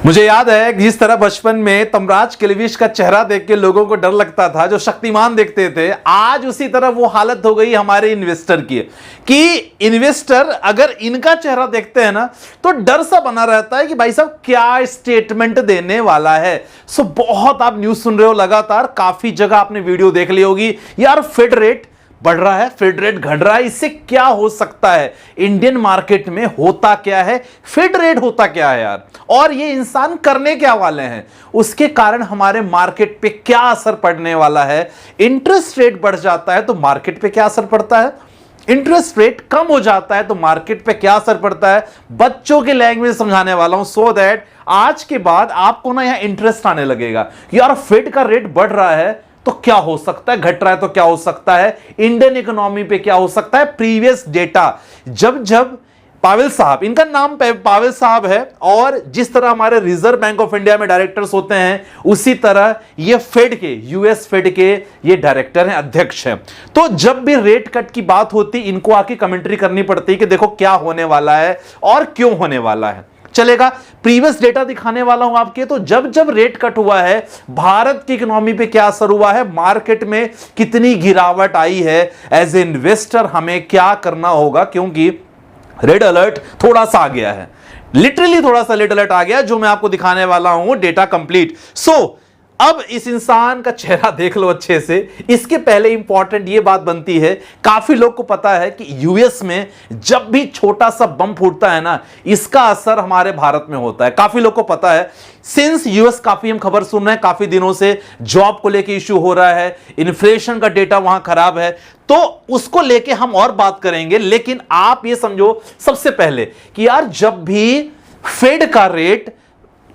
मुझे याद है कि जिस तरह बचपन में तमराज किलविश का चेहरा देख के लोगों को डर लगता था, जो शक्तिमान देखते थे, आज उसी तरह वो हालत हो गई हमारे इन्वेस्टर की कि इन्वेस्टर अगर इनका चेहरा देखते हैं ना तो डर सा बना रहता है कि भाई साहब क्या स्टेटमेंट देने वाला है। सो बहुत आप न्यूज सुन रहे हो लगातार, काफी जगह आपने वीडियो देख ली होगी, यार फेड रेट बढ़ रहा है, फेड रेट घट रहा है, इससे क्या हो सकता है, इंडियन मार्केट में होता क्या है, फेड रेट होता क्या है यार, और ये इंसान करने क्या वाले हैं, उसके कारण हमारे मार्केट पे क्या असर पड़ने वाला है। इंटरेस्ट रेट बढ़ जाता है तो मार्केट पे क्या असर पड़ता है, इंटरेस्ट रेट कम हो जाता है तो मार्केट पे क्या असर पड़ता है। बच्चों के लैंग्वेज समझाने वाला हूं सो दैट आज के बाद आपको ना यहां इंटरेस्ट आने लगेगा। यार फेड का रेट बढ़ रहा है तो क्या हो सकता है, घट रहा है तो क्या हो सकता है, इंडियन इकोनॉमी पे क्या हो सकता है। प्रीवियस डेटा जब पावेल साहब, इनका नाम पावेल साहब है, और जिस तरह हमारे रिजर्व बैंक ऑफ इंडिया में डायरेक्टर्स होते हैं उसी तरह ये फेड के, यूएस फेड के ये डायरेक्टर हैं, अध्यक्ष हैं। तो जब भी रेट कट की बात होती इनको आके कमेंट्री करनी पड़ती है कि देखो क्या होने वाला है और क्यों होने वाला है। चलेगा, प्रीवियस डेटा दिखाने वाला हूं आपके। तो जब रेट कट हुआ है भारत की इकोनॉमी पे क्या असर हुआ है, मार्केट में कितनी गिरावट आई है, एज ए इन्वेस्टर हमें क्या करना होगा, क्योंकि रेड अलर्ट थोड़ा सा आ गया है, लिटरली थोड़ा सा रेड अलर्ट आ गया जो मैं आपको दिखाने वाला हूं, डेटा कंप्लीट। सो अब इस इंसान का चेहरा देख लो अच्छे से। इसके पहले इंपॉर्टेंट ये बात बनती है, काफी लोग को पता है कि यूएस में जब भी छोटा सा बम फूटता है ना, इसका असर हमारे भारत में होता है। काफी लोग को पता है, सिंस यूएस काफी हम खबर सुन रहे हैं काफी दिनों से, जॉब को लेके इश्यू हो रहा है, इन्फ्लेशन का डेटा वहां खराब है, तो उसको लेके हम और बात करेंगे। लेकिन आप ये समझो सबसे पहले कि यार जब भी फेड का रेट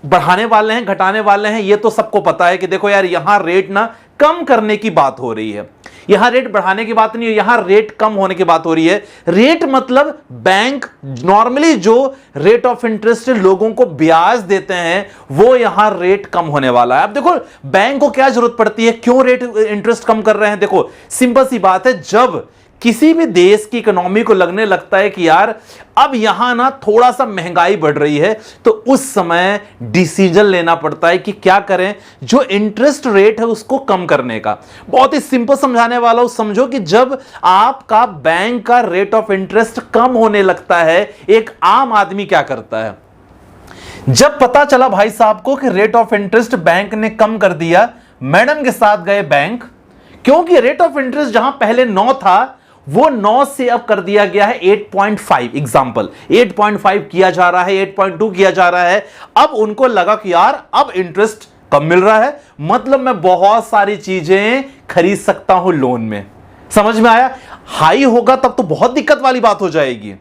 बढ़ाने वाले हैं, घटाने वाले हैं, ये तो सबको पता है कि देखो यार यहां रेट ना कम करने की बात हो रही है, यहां रेट बढ़ाने की बात नहीं है, यहां रेट कम होने की बात हो रही है। रेट मतलब बैंक नॉर्मली जो रेट ऑफ इंटरेस्ट लोगों को ब्याज देते हैं वो यहां रेट कम होने वाला है। अब देखो बैंक को क्या जरूरत पड़ती है, क्यों रेट इंटरेस्ट कम कर रहे हैं। देखो सिंपल सी बात है, जब किसी भी देश की इकोनॉमी को लगने लगता है कि यार अब यहां ना थोड़ा सा महंगाई बढ़ रही है, तो उस समय डिसीजन लेना पड़ता है कि क्या करें, जो इंटरेस्ट रेट है उसको कम करने का। बहुत ही सिंपल समझाने वाला हूं, समझो कि जब आपका बैंक का रेट ऑफ इंटरेस्ट कम होने लगता है, एक आम आदमी क्या करता है। जब पता चला भाई साहब को कि रेट ऑफ इंटरेस्ट बैंक ने कम कर दिया, मैडम के साथ गए बैंक, क्योंकि रेट ऑफ इंटरेस्ट जहां पहले 9 था वो 9 से अब कर दिया गया है 8.5। एग्जांपल 8.5 किया जा रहा है, 8.2 किया जा रहा है। अब उनको लगा कि यार अब इंटरेस्ट कम मिल रहा है, मतलब मैं बहुत सारी चीजें खरीद सकता हूं लोन में। समझ में आया। हाई होगा तब तो बहुत दिक्कत वाली बात हो जाएगी,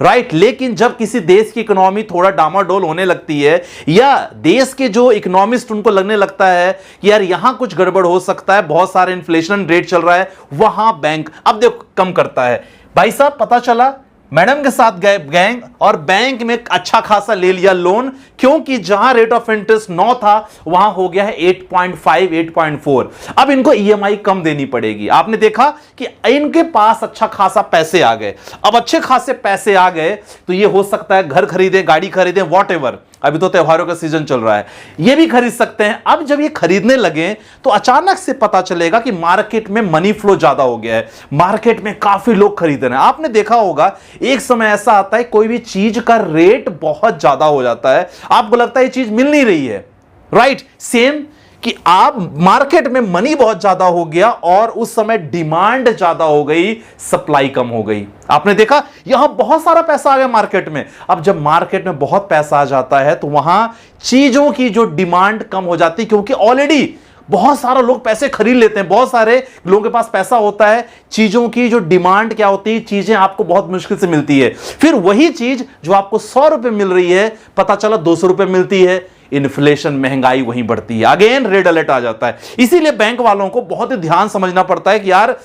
राइट। लेकिन जब किसी देश की इकोनॉमी थोड़ा डामाडोल होने लगती है, या देश के जो इकोनॉमिस्ट उनको लगने लगता है कि यार यहां कुछ गड़बड़ हो सकता है, बहुत सारे इन्फ्लेशन रेट चल रहा है, वहां बैंक अब देखो कम करता है। भाई साहब पता चला, मैडम के साथ गए बैंक, और बैंक में अच्छा खासा ले लिया लोन, क्योंकि जहां रेट ऑफ इंटरेस्ट 9 था वहां हो गया है 8.5, 8.4। अब इनको ईएमआई कम देनी पड़ेगी। आपने देखा कि इनके पास अच्छा खासा पैसे आ गए। अब अच्छे खासे पैसे आ गए तो ये हो सकता है घर खरीदें, गाड़ी खरीदें, वॉटएवर। अभी तो त्योहारों का सीजन चल रहा है, ये भी खरीद सकते हैं। अब जब ये खरीदने लगे तो अचानक से पता चलेगा कि मार्केट में मनी फ्लो ज्यादा हो गया है, मार्केट में काफी लोग खरीद रहे हैं। आपने देखा होगा एक समय ऐसा आता है कोई भी चीज का रेट बहुत ज्यादा हो जाता है, आपको लगता है ये चीज मिल नहीं रही है, राइट। सेम कि आप मार्केट में मनी बहुत ज्यादा हो गया और उस समय डिमांड ज्यादा हो गई, सप्लाई कम हो गई। आपने देखा यहां बहुत सारा पैसा आ गया मार्केट में। अब जब मार्केट में बहुत पैसा आ जाता है तो वहां चीजों की जो डिमांड कम हो जाती है, क्योंकि ऑलरेडी बहुत सारे लोग पैसे खरीद लेते हैं, बहुत सारे लोगों के पास पैसा होता है। चीजों की जो डिमांड क्या होती है, चीजें आपको बहुत मुश्किल से मिलती है। फिर वही चीज जो आपको 100 रुपए मिल रही है, पता चला 200 रुपए मिलती है। इन्फ्लेशन, महंगाई वहीं बढ़ती है, अगेन रेड अलर्ट आ जाता है। इसीलिए बैंक वालों को बहुत ही ध्यान समझना पड़ता है कि यार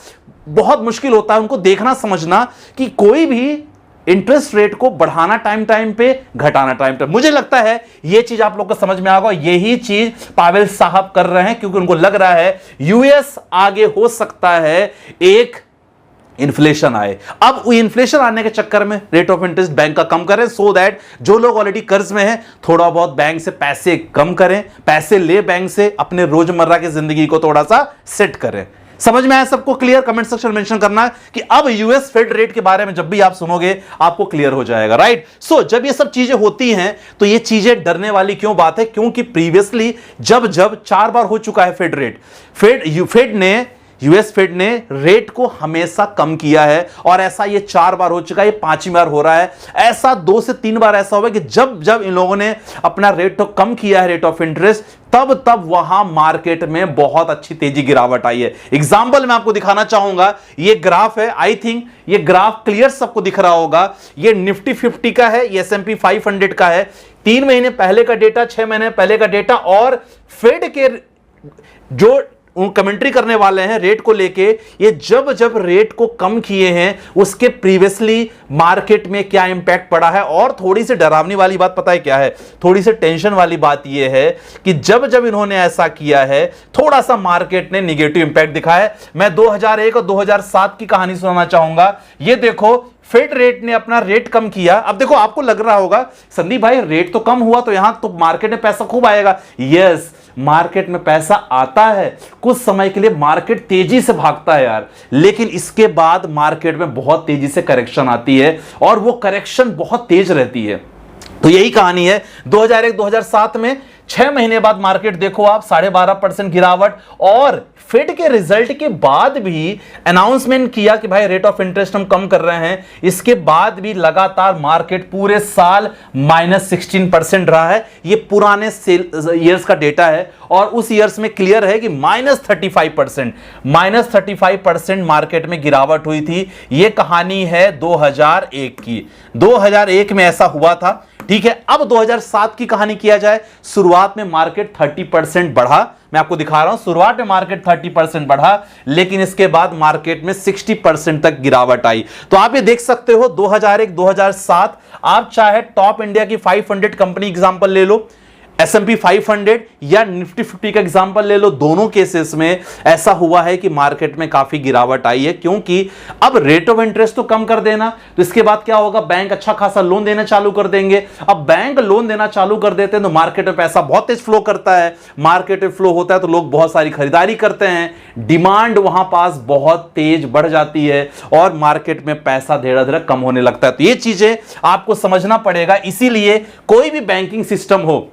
बहुत मुश्किल होता है उनको देखना समझना कि कोई भी इंटरेस्ट रेट को बढ़ाना टाइम पे, घटाना टाइम। मुझे लगता है यह चीज आप लोग को समझ में आएगा। यही चीज पावेल साहब कर रहे हैं, क्योंकि उनको लग रहा है यूएस आगे हो सकता है एक इन्फ्लेशन आए। अब वो इन्फ्लेशन आने के चक्कर में रेट ऑफ इंटरेस्ट बैंक का कम करें, सो दैट जो लोग ऑलरेडी कर्ज में हैं थोड़ा बहुत बैंक से पैसे कम करें, पैसे ले बैंक से, अपने रोजमर्रा की जिंदगी को थोड़ा सा सेट करें। समझ में आया सबको? क्लियर? कमेंट सेक्शन मेंशन करना कि अब यूएस फेड रेट के बारे में जब भी आप सुनोगे आपको क्लियर हो जाएगा, राइट? सो जब ये सब चीजें होती हैं तो ये चीजें डरने वाली क्यों बात है? क्योंकि प्रीवियसली जब 4 बार हो चुका है फेड रेट, यूएस फेड ने रेट को हमेशा कम किया है, और ऐसा ये 4 बार हो चुका है, ये 5वीं बार हो रहा है। ऐसा 2 से 3 बार ऐसा हुआ कि जब इन लोगों ने अपना रेट तो कम किया है, रेट ऑफ इंटरेस्ट, तब वहां मार्केट में बहुत अच्छी तेजी गिरावट आई है। एग्जांपल मैं आपको दिखाना चाहूंगा, ये ग्राफ है, आई थिंक ये ग्राफ क्लियर सबको दिख रहा होगा। ये निफ्टी 50 का है, ये S&P 500 का है। 3 महीने पहले का डेटा, 6 महीने पहले का डेटा, और फेड के जो कमेंट्री करने वाले हैं रेट को लेके, ये जब रेट को कम किए हैं उसके प्रीवियसली मार्केट में क्या इंपैक्ट पड़ा है। और थोड़ी सी डरावनी वाली बात पता है क्या है? थोड़ी सी टेंशन वाली बात ये है कि जब इन्होंने ऐसा किया है थोड़ा सा मार्केट ने निगेटिव इंपैक्ट दिखाया है। मैं 2001 और 2007 की कहानी सुनाना चाहूंगा। ये देखो, फेड रेट ने अपना रेट कम किया। अब देखो, आपको लग रहा होगा संदीप भाई रेट तो कम हुआ तो यहां तो मार्केट में पैसा खूब आएगा। यस, मार्केट में पैसा आता है, कुछ समय के लिए मार्केट तेजी से भागता है यार, लेकिन इसके बाद मार्केट में बहुत तेजी से करेक्शन आती है, और वो करेक्शन बहुत तेज रहती है। तो यही कहानी है 2001-2007 में। 6 महीने बाद मार्केट देखो आप 12.5% गिरावट, और फेड के रिजल्ट के बाद भी अनाउंसमेंट किया कि भाई रेट ऑफ इंटरेस्ट हम कम कर रहे हैं। इसके बाद भी लगातार मार्केट पूरे साल -16% रहा है। ये पुराने ईयर्स का डेटा है, और उस ईयर्स में क्लियर है कि -35% मार्केट में गिरावट हुई थी। ये कहानी है 2001 की। 2001 में ऐसा हुआ था, ठीक है। अब 2007 की कहानी किया जाए, शुरुआत में मार्केट 30% बढ़ा। मैं आपको दिखा रहा हूं, शुरुआत में मार्केट 30% बढ़ा, लेकिन इसके बाद मार्केट में 60% तक गिरावट आई। तो आप ये देख सकते हो 2001-2007, आप चाहे टॉप इंडिया की 500 कंपनी एग्जांपल ले लो, S&P 500 या निफ्टी 50 का एग्जांपल ले लो, दोनों केसेस में ऐसा हुआ है कि मार्केट में काफी गिरावट आई है। क्योंकि अब रेट ऑफ इंटरेस्ट तो कम कर देना, तो इसके बाद क्या होगा? बैंक अच्छा खासा लोन देना चालू कर देंगे। अब बैंक लोन देना चालू कर देते हैं तो मार्केट में पैसा बहुत तेज फ्लो करता है। मार्केट में फ्लो होता है तो लोग बहुत सारी खरीदारी करते हैं, डिमांड वहां पास बहुत तेज बढ़ जाती है, और मार्केट में पैसा धीरे धीरे कम होने लगता है। तो ये चीजें आपको समझना पड़ेगा। इसीलिए कोई भी बैंकिंग सिस्टम हो,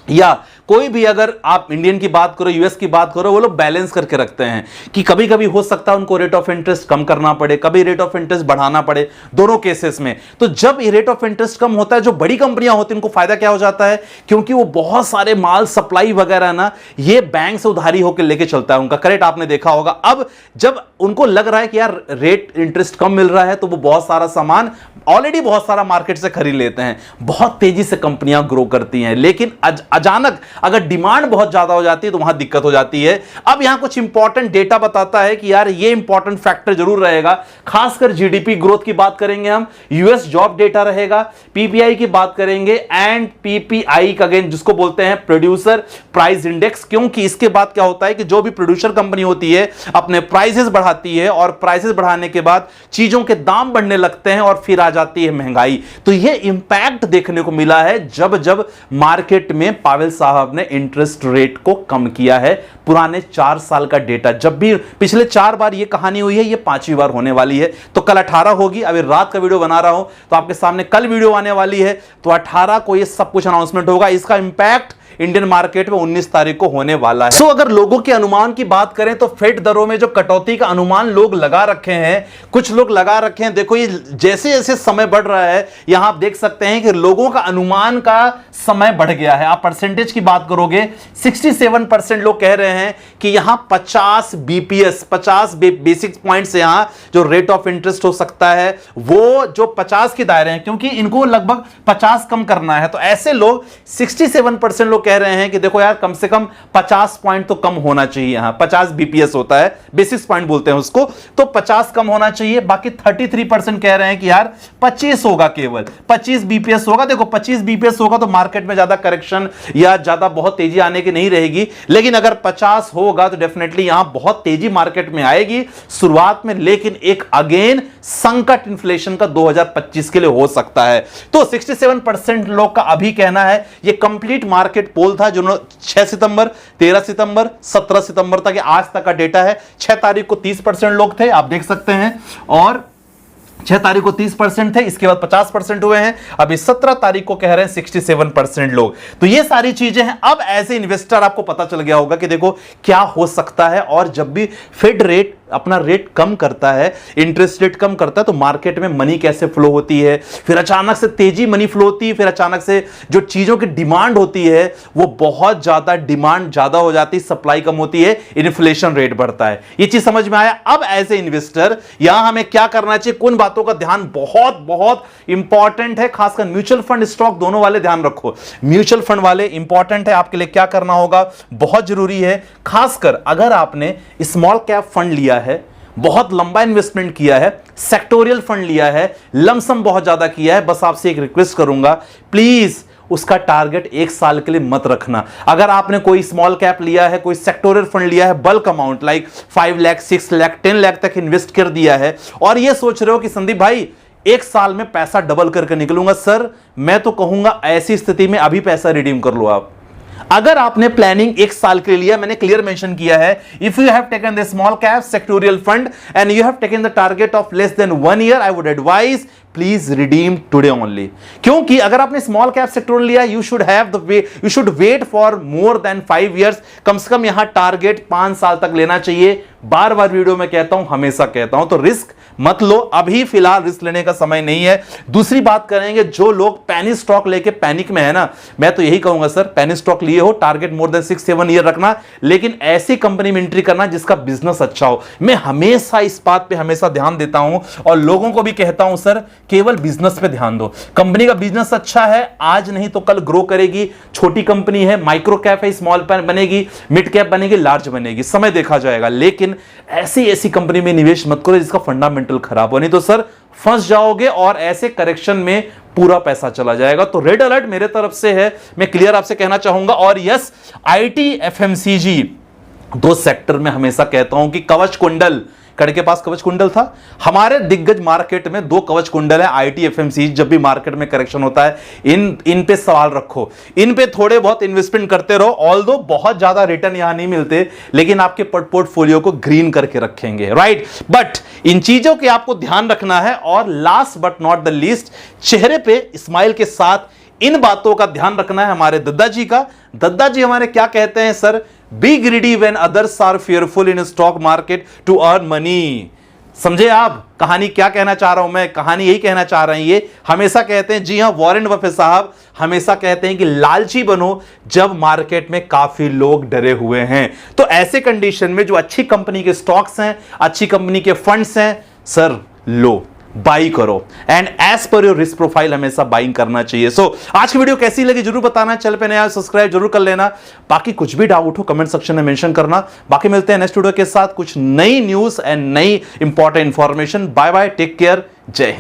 या कोई भी, अगर आप इंडियन की बात करो, यूएस की बात करो, वो लोग बैलेंस करके रखते हैं कि कभी कभी हो सकता है उनको रेट ऑफ इंटरेस्ट कम करना पड़े, कभी रेट ऑफ इंटरेस्ट बढ़ाना पड़े, दोनों केसेस में। तो जब ये रेट ऑफ इंटरेस्ट कम होता है, जो बड़ी कंपनियां होती हैं उनको फायदा क्या हो जाता है? क्योंकि वो बहुत सारे माल सप्लाई वगैरह ना, ये बैंक से उधारी होकर लेके चलता है उनका, करेक्ट? आपने देखा होगा। अब जब उनको लग रहा है कि यार रेट इंटरेस्ट कम मिल रहा है, तो वो बहुत सारा सामान ऑलरेडी बहुत सारा मार्केट से खरीद लेते हैं। बहुत तेजी से कंपनियां ग्रो करती हैं, लेकिन अचानक अगर डिमांड बहुत ज्यादा हो जाती है तो वहां दिक्कत हो जाती है। अब यहां कुछ इंपॉर्टेंट डेटा बताता है कि यार ये इंपॉर्टेंट फैक्टर जरूर रहेगा, खासकर जीडीपी ग्रोथ की बात करेंगे हम, यूएस जॉब डेटा रहेगा, पीपीआई की बात करेंगे, एंड पीपीआई अगेन जिसको बोलते हैं प्रोड्यूसर प्राइस इंडेक्स। क्योंकि इसके बाद क्या होता है कि जो भी प्रोड्यूसर कंपनी होती है अपने प्राइसेस बढ़ाती है, और प्राइसेस बढ़ाने के बाद चीजों के दाम बढ़ने लगते हैं, और फिर आ जाती है महंगाई। तो ये इंपैक्ट देखने को मिला है जब मार्केट में पावेल साहब ने इंटरेस्ट रेट को कम किया है। पुराने 4 साल का डेटा, जब भी पिछले 4 बार ये कहानी हुई है, ये 5वीं बार होने वाली है। तो कल 18 होगी, अभी रात का वीडियो बना रहा हूं तो आपके सामने कल वीडियो आने वाली है, तो 18 को ये सब कुछ अनाउंसमेंट होगा। इसका इंपैक्ट इंडियन मार्केट में 19 तारीख को होने वाला है। अगर लोगों के अनुमान की बात करें तो फेड दरों में जो कटौती का अनुमान लोग लगा रखे हैं, कुछ लोग लगा रखे हैं, देखो ये जैसे जैसे समय बढ़ रहा है, यहां आप देख सकते हैं कि लोगों का अनुमान का समय बढ़ गया है। आप परसेंटेज की बात करोगे, 67% लोग कह रहे हैं कि यहां 50 बीपीएस 50 बेसिक पॉइंट्स यहां जो रेट ऑफ इंटरेस्ट हो सकता है, वो जो 50 के दायरे हैं, क्योंकि इनको लगभग 50 कम करना है। तो ऐसे लोग 67% लोग कह रहे हैं कि देखो यार कम से कम 50 पॉइंट तो कम होना चाहिए, यहां 50 बीपीएस होता है, बेसिस पॉइंट बोलते हैं उसको, तो 50 कम होना चाहिए। बाकी 33% कह रहे हैं कि यार 25 होगा, केवल 25 बीपीएस होगा। देखो 25 बीपीएस होगा तो मार्केट में ज्यादा करेक्शन या ज्यादा बहुत तेजी आने की नहीं रहेगी, लेकिन अगर 50 होगा तो डेफिनेटली यहां बहुत तेजी मार्केट में आएगी शुरुआत में, लेकिन एक अगेन संकट इन्फ्लेशन का 2025 के लिए हो सकता है। तो 67% लोग का अभी कहना है, ये कंप्लीट मार्केट पोल था जो 6 सितंबर, 13 सितंबर, 17 सितंबर तक, आज तक का डेटा है। 6 तारीख को 30% लोग थे, आप देख सकते हैं, और 6 तारीख को 30% थे, इसके बाद 50% हुए हैं, अभी 17 तारीख को कह रहे हैं 67% लोग। तो ये सारी चीजें हैं। अब एज ए इन्वेस्टर आपको पता चल गया होगा कि देखो क्या हो सकता है, और जब भी फेड रेट अपना रेट कम करता है, इंटरेस्ट रेट कम करता है, तो मार्केट में मनी कैसे फ्लो होती है, फिर अचानक से तेजी मनी फ्लो होती है, फिर अचानक से जो चीजों की डिमांड होती है वो बहुत ज्यादा, डिमांड ज्यादा हो जाती है, सप्लाई कम होती है, इन्फ्लेशन रेट बढ़ता है। ये चीज समझ में आया। अब एज ए इन्वेस्टर यहां हमें क्या करना चाहिए, कुछ बातों का ध्यान बहुत बहुत इंपॉर्टेंट है, खासकर म्यूचुअल फंड स्टॉक दोनों वाले ध्यान रखो। म्यूचुअल फंड वाले इंपॉर्टेंट है, आपके लिए क्या करना होगा बहुत जरूरी है, खासकर अगर आपने स्मॉल कैप फंड लिया है, बहुत लंबा इन्वेस्टमेंट किया है, सेक्टोरियल फंड लिया है, लमसम बहुत ज्यादा किया है, बस आपसे एक रिक्वेस्ट करूंगा, प्लीज उसका टारगेट 1 साल के लिए मत रखना। अगर आपने कोई स्मॉल कैप लिया है, कोई सेक्टोरियल फंड लिया है, bulk amount like 5 lakh, 6 lakh, 10 lakh तक इन्वेस्ट कर दिया है, और यह सोच रहे हो कि संदीप भाई 1 साल में पैसा डबल करके निकलूंगा, सर मैं तो कहूंगा ऐसी स्थिति में अभी पैसा रिडीम कर लो आप। अगर आपने प्लानिंग 1 साल के लिए लिया, मैंने क्लियर मेंशन किया है, if you have taken the small cap sectorial fund and you have taken the target of less than 1 year, I would advise please redeem today only. क्योंकि अगर आपने स्मॉल कैप सेक्टोरियल लिया, you should wait for more than 5 years, कम से कम यहां target 5 साल तक लेना चाहिए। बार बार वीडियो में कहता हूं, हमेशा कहता हूं, तो रिस्क मत लो, अभी फिलहाल रिस्क लेने का समय नहीं है। दूसरी बात करेंगे, जो लोग पैनी स्टॉक लेके पैनिक में है ना, मैं तो यही कहूंगा सर, पैनी स्टॉक लिए हो, टारगेट मोर देन 6-7 ईयर रखना, लेकिन ऐसी कंपनी में एंट्री करना जिसका बिजनेस अच्छा हो। मैं हमेशा इस बात पे हमेशा ध्यान देता हूं और लोगों को भी कहता हूं, सर केवल बिजनेस पे ध्यान दो। कंपनी का बिजनेस अच्छा है, आज नहीं तो कल ग्रो करेगी, छोटी कंपनी है, माइक्रो कैप है, स्मॉल कैप बनेगी, मिड कैप बनेगी, लार्ज बनेगी, समय देखा जाएगा। लेकिन ऐसी कंपनी में निवेश मत करो जिसका फंडामेंटल खराब हो, नहीं तो सर फंस जाओगे और ऐसे करेक्शन में पूरा पैसा चला जाएगा। तो रेड अलर्ट मेरे तरफ से है, मैं क्लियर आपसे कहना चाहूंगा। और यस, आईटी एफएमसीजी 2 सेक्टर में हमेशा कहता हूं कि कवच कुंडल, कड़ के पास कवच कुंडल था, हमारे दिग्गज मार्केट में 2 कवच कुंडल है, आईटी एफएमसीजी। जब भी मार्केट में करेक्शन होता है, इन पे सवाल रखो, इन पे थोड़े बहुत इन्वेस्टमेंट करते रहो। ऑल्दो बहुत ज्यादा रिटर्न यहां नहीं मिलते, लेकिन आपके पोर्टफोलियो को ग्रीन करके रखेंगे, राइट। बट इन चीजों के आपको ध्यान रखना है। और last but not the least, चेहरे पे स्माइल के साथ इन बातों का ध्यान रखना है हमारे दद्दा जी का। दद्दा जी हमारे क्या कहते हैं, sir be greedy when others are fearful in stock market to earn money. समझे आप कहानी क्या कहना चाह रहा हूं मैं, कहानी यही कहना चाह रहे हैं, ये हमेशा कहते हैं, जी हां, वॉरेन बफे साहब हमेशा कहते हैं कि लालची बनो जब मार्केट में काफी लोग डरे हुए हैं। तो ऐसे कंडीशन में जो अच्छी कंपनी के स्टॉक्स हैं, अच्छी कंपनी के फंड्स हैं, सर लो, बाई करो, and as per your risk profile हमेशा बाइंग करना चाहिए। सो आज की वीडियो कैसी लगी जरूर बताना, चैनल पे नया सब्सक्राइब जरूर कर लेना। बाकी कुछ भी डाउट हो कमेंट सेक्शन में मेंशन करना। बाकी मिलते हैं नेक्स्ट वीडियो के साथ कुछ नई न्यूज एंड नई important information. Bye bye, take care, जय हिंद।